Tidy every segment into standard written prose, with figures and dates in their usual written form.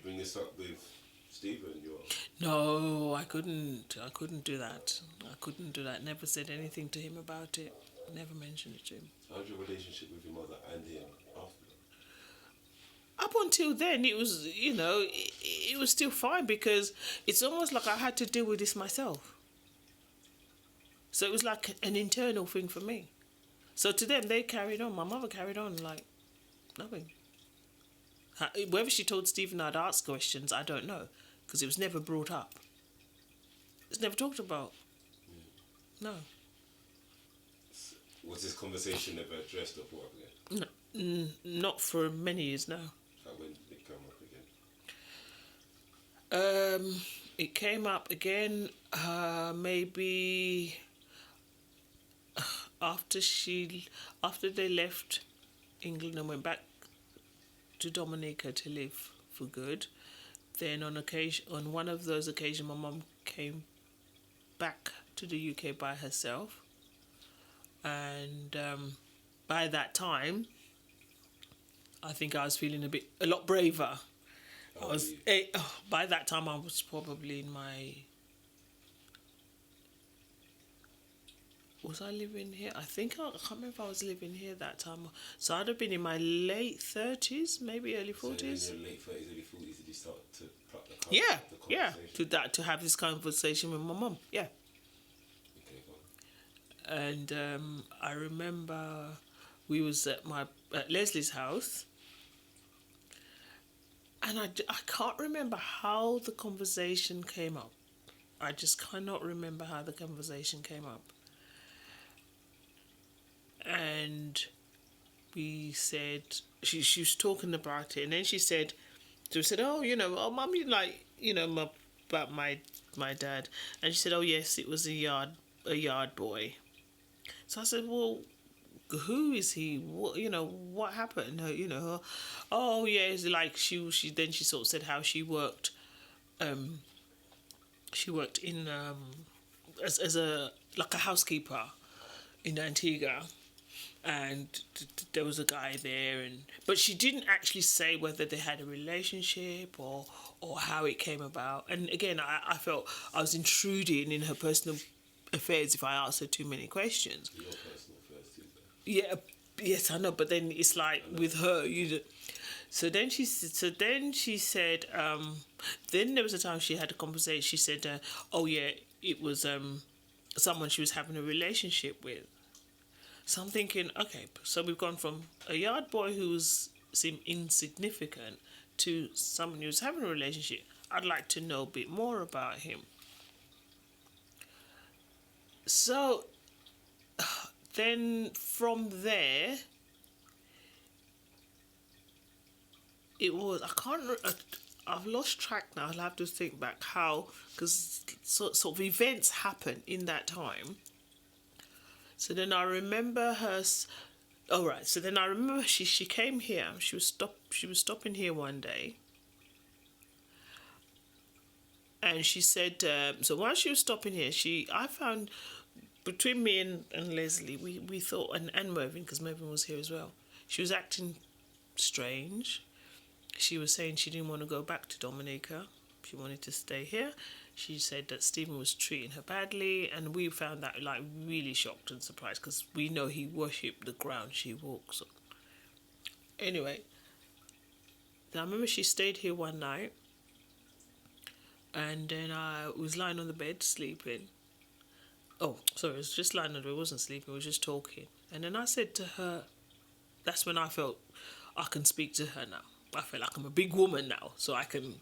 you bring this up with Stephen? No, I couldn't. I couldn't do that. I couldn't do that. Never said anything to him about it. Never mentioned it to him. How's your relationship with your mother and him after that? Up until then, it was, it was still fine because it's almost like I had to deal with this myself. So it was like an internal thing for me. So to them, they carried on. My mother carried on like nothing. Whether she told Stephen I'd ask questions, I don't know, because it was never brought up. It's never talked about. No. Was this conversation never addressed or brought up again? No, not for many years now. When did it come up again? It came up again, maybe after they left England and went back to Dominica to live for good. Then on one of those occasions, my mum came back to the UK by herself, and by that time, I think I was feeling a lot braver. By that time I was probably in my. Was I living here? I think I can't remember if I was living here that time. So I'd have been in my late 30s, maybe early 40s. So in your late 30s, early 40s, did you start to pluck the conversation? To have this conversation with my mum. Yeah. Okay, go on. And I remember we was at Leslie's house, and I can't remember how the conversation came up. I just cannot remember how the conversation came up. And we said, she was talking about it, and then she said, oh, mum, you like, about my dad. And she said, oh yes, it was a yard boy. So I said, well, who is he? What happened? Oh yeah, it's like she sort of said how she worked. She worked in as a housekeeper in Antigua, and there was a guy there, but she didn't actually say whether they had a relationship or how it came about. And again, I felt I was intruding in her personal affairs if I asked her too many questions. Your personal affairs too, though. Yeah, yes, I know, but then it's like with her, So then she said, then there was a time she had a conversation. She said, oh yeah, it was someone she was having a relationship with. So I'm thinking, okay, so we've gone from a yard boy who seemed insignificant to someone who's having a relationship. I'd like to know a bit more about him. So then from there, it was, I've lost track now. I'll have to think back how, because sort of events happen in that time. So then I remember her. All right. So then I remember she came here. She was stopping here one day, and she said. So while she was stopping here, I found between me and Leslie, we thought, and Mervyn, because Mervyn was here as well. She was acting strange. She was saying she didn't want to go back to Dominica. She wanted to stay here. She said that Stephen was treating her badly, and we found that like really shocked and surprised because we know he worshipped the ground she walks on. Anyway, I remember she stayed here one night, and then I was lying on the bed sleeping. Oh, sorry, I was just lying on the bed. I wasn't sleeping, I was just talking. And then I said to her, that's when I felt I can speak to her now. I feel like I'm a big woman now, so I can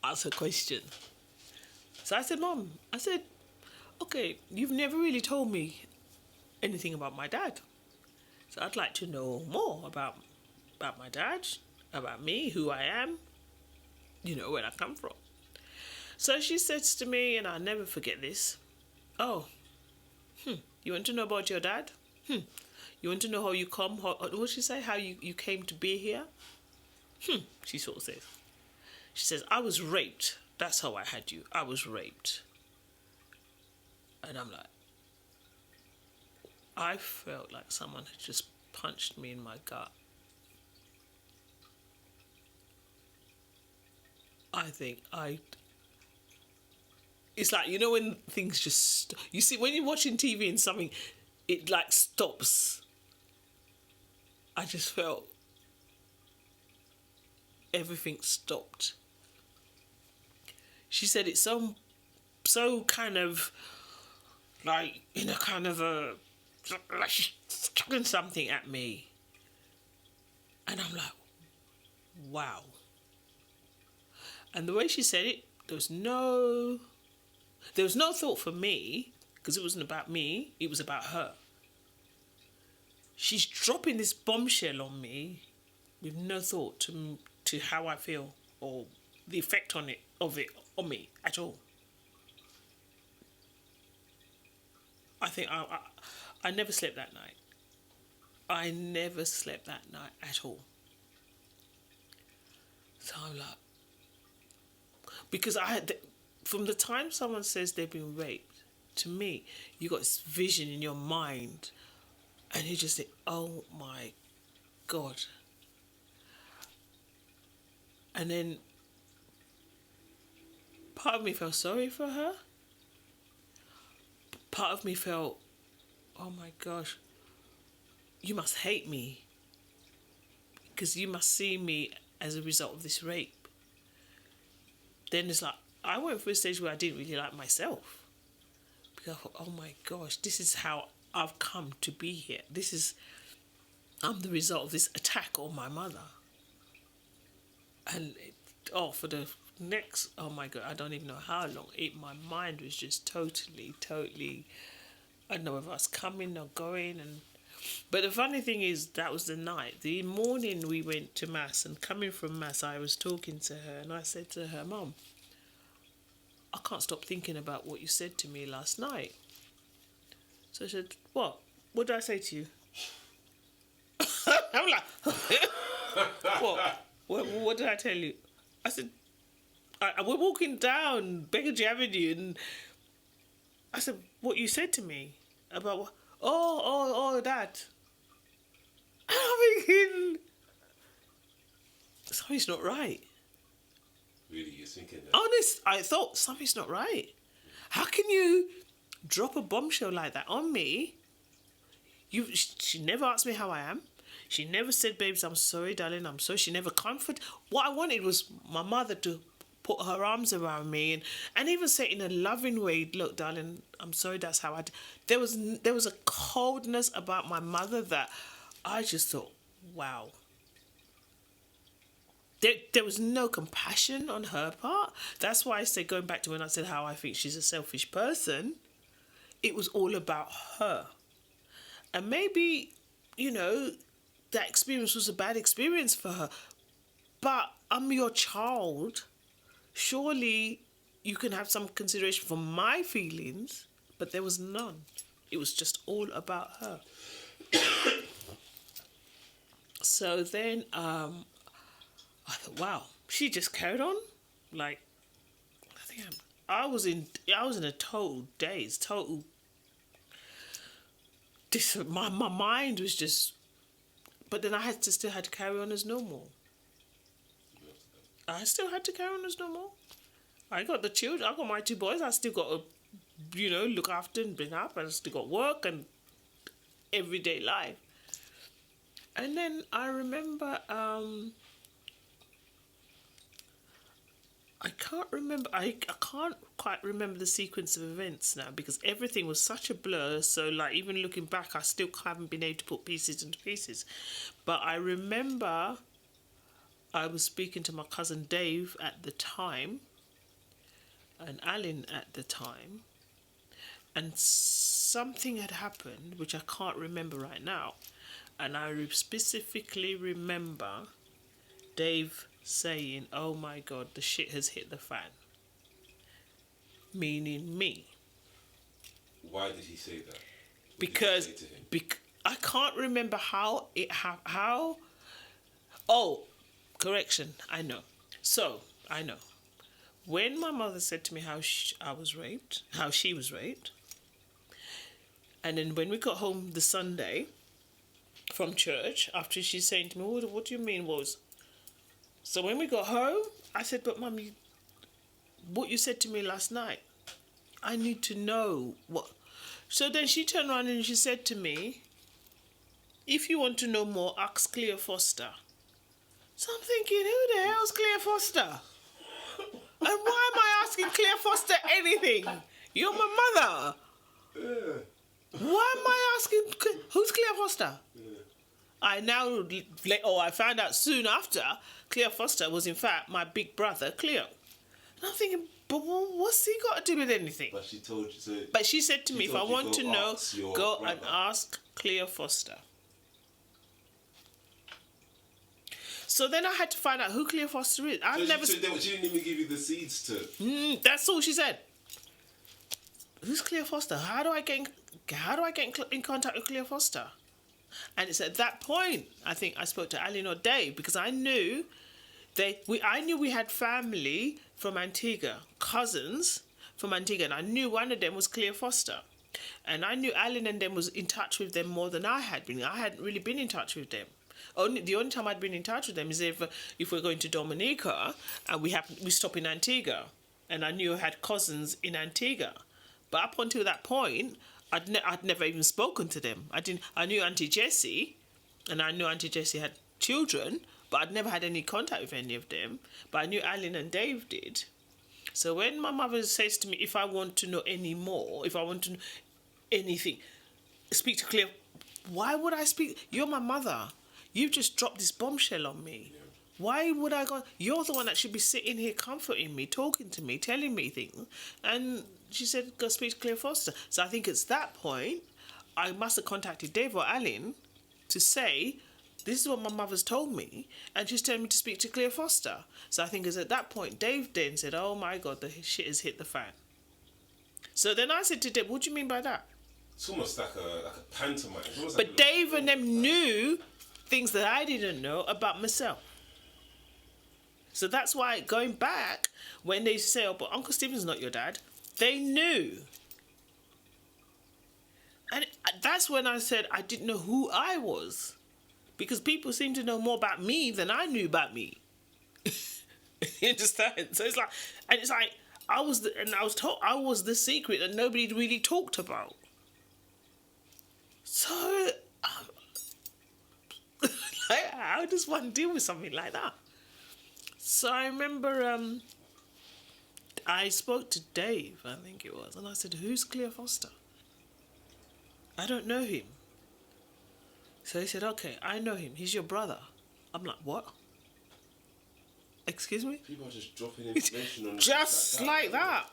ask her question. So I said, Mom, okay, you've never really told me anything about my dad. So I'd like to know more about my dad, about me, who I am, where I come from. So she says to me, and I'll never forget this, oh, you want to know about your dad? You want to know how you come, what did she say, how you came to be here? She sort of says. She says, I was raped. That's how I had you. I was raped. And I'm like, I felt like someone had just punched me in my gut. I think it's like, you know, when things just, you see, when you're watching TV and something, it like stops. I just felt everything stopped. She said it's so kind of like, in a kind of a, like she's chucking something at me. And I'm like, wow. And the way she said it, there was no thought for me, because it wasn't about me, it was about her. She's dropping this bombshell on me with no thought to how I feel or the effect of it on me at all. I think I never slept that night. I never slept that night at all. So I'm like, because from the time someone says they've been raped, to me, you got this vision in your mind, and you just think, oh my God. And then part of me felt sorry for her. Part of me felt, oh my gosh, you must hate me, because you must see me as a result of this rape. Then it's like, I went through a stage where I didn't really like myself. Because I thought, oh my gosh, this is how I've come to be here. I'm the result of this attack on my mother. And for the next, oh my God, I don't even know how long, my mind was just totally, I don't know if I was coming or going. But the funny thing is, that was the night. The morning we went to Mass, and coming from Mass, I was talking to her, and I said to her, Mum, I can't stop thinking about what you said to me last night. So I said, what? What did I say to you? I'm like, what? What did I tell you? I said, we're walking down Beckenridge Avenue, and I said, what you said to me about what? Oh, that. And I'm thinking, something's not right. Really, you're thinking that? Honest, I thought something's not right. How can you drop a bombshell like that on me? She never asked me how I am. She never said, babes, I'm sorry, darling, I'm sorry. She never comforted. What I wanted was my mother to put her arms around me and even say in a loving way, look, darling, I'm sorry, that's how there was a coldness about my mother that I just thought, wow. There was no compassion on her part. That's why I say, going back to when I said how I think she's a selfish person, it was all about her. And maybe, that experience was a bad experience for her. But I'm your child. Surely you can have some consideration for my feelings, but there was none. It was just all about her. So then I thought, wow, she just carried on. Like, I was in a total daze, my mind was just, but then I still had to carry on as normal. I still had to carry on as normal. I got the children, I got my 2 boys, I still got to, look after and bring up, I still got work and everyday life. And then I remember, I can't quite remember the sequence of events now, because everything was such a blur. So, like, even looking back, I still haven't been able to put pieces into pieces. But I remember I was speaking to my cousin Dave at the time, and Alan at the time, and something had happened, which I can't remember right now. And I specifically remember Dave saying, oh my God, the shit has hit the fan. Meaning me. Why did he say that? Because I can't remember how it happened. Oh, correction, I know. So, I know. When my mother said to me how she was raped, and then when we got home the Sunday from church, after she's saying to me, what do you mean was? So when we got home, I said, but Mum, what you said to me last night. I need to know what. So then she turned around and she said to me, if you want to know more, ask Cleo Foster. So I'm thinking, who the hell's Cleo Foster? And why am I asking Cleo Foster anything? You're my mother. Yeah. Why am I asking, who's Cleo Foster? Yeah. I found out soon after, Cleo Foster was in fact my big brother, Cleo. And I'm thinking, but what's he got to do with anything? But she told you. So But she said to me, if I want to know, go brother. and ask Cleo Foster. So then I had to find out who Cleo Foster is. She didn't even give you the seeds to. That's all she said. Who's Cleo Foster? How do I get in contact with Cleo Foster? And it's at that point I think I spoke to Aline or Dave, because I knew we had family from Antigua, cousins from Antigua, and I knew one of them was Cleo Foster. And I knew Aline and them was in touch with them more than I had been. I hadn't really been in touch with them. The only time I'd been in touch with them is if we're going to Dominica and we stop in Antigua, and I knew I had cousins in Antigua. But up until that point, I'd never even spoken to them. I knew Auntie Jessie, and I knew Auntie Jessie had children, but I'd never had any contact with any of them. But I knew Aline and Dave did. So when my mother says to me, if I want to know any more, if I want to know anything, speak to Cleo. Why would I speak? You're my mother. You've just dropped this bombshell on me. Yeah. Why would I go? You're the one that should be sitting here comforting me, talking to me, telling me things. And she said, go speak to Cleo Foster. So I think it's that point, I must have contacted Dave or Aline to say, this is what my mother's told me, and she's telling me to speak to Cleo Foster. So I think it's at that point, Dave then said, oh my God, the shit has hit the fan. So then I said to Dave, what do you mean by that? It's almost like a pantomime. But Dave and them knew things that I didn't know about myself. So that's why, going back, when they say, oh, but Uncle Stephen's not your dad, they knew. And that's when I said I didn't know who I was. Because people seem to know more about me than I knew about me. You understand? So it's like, I was told I was the secret that nobody really talked about. So, how does one deal with something like that? So I remember I spoke to Dave, I think it was, and I said, who's Cleo Foster? I don't know him. So he said, okay, I know him. He's your brother. I'm like, what? Excuse me? People are just dropping information on just like that.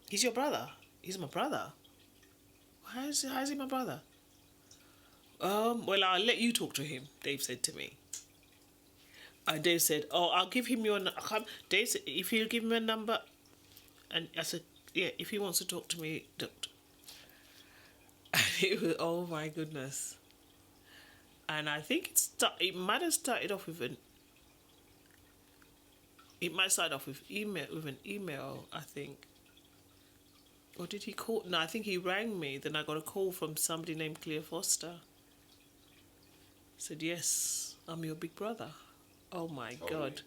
He's your brother. He's my brother. How is he my brother? Well, I'll let you talk to him, Dave said to me. And Dave said, oh, I'll give him your number. Dave said, if he'll give me a number. And I said, yeah, if he wants to talk to me, doctor. And it was, oh my goodness. And I think it might have started off with an email, I think. Or did he call? No, I think he rang me. Then I got a call from somebody named Cleo Foster. Said, yes, I'm your big brother. Oh my God.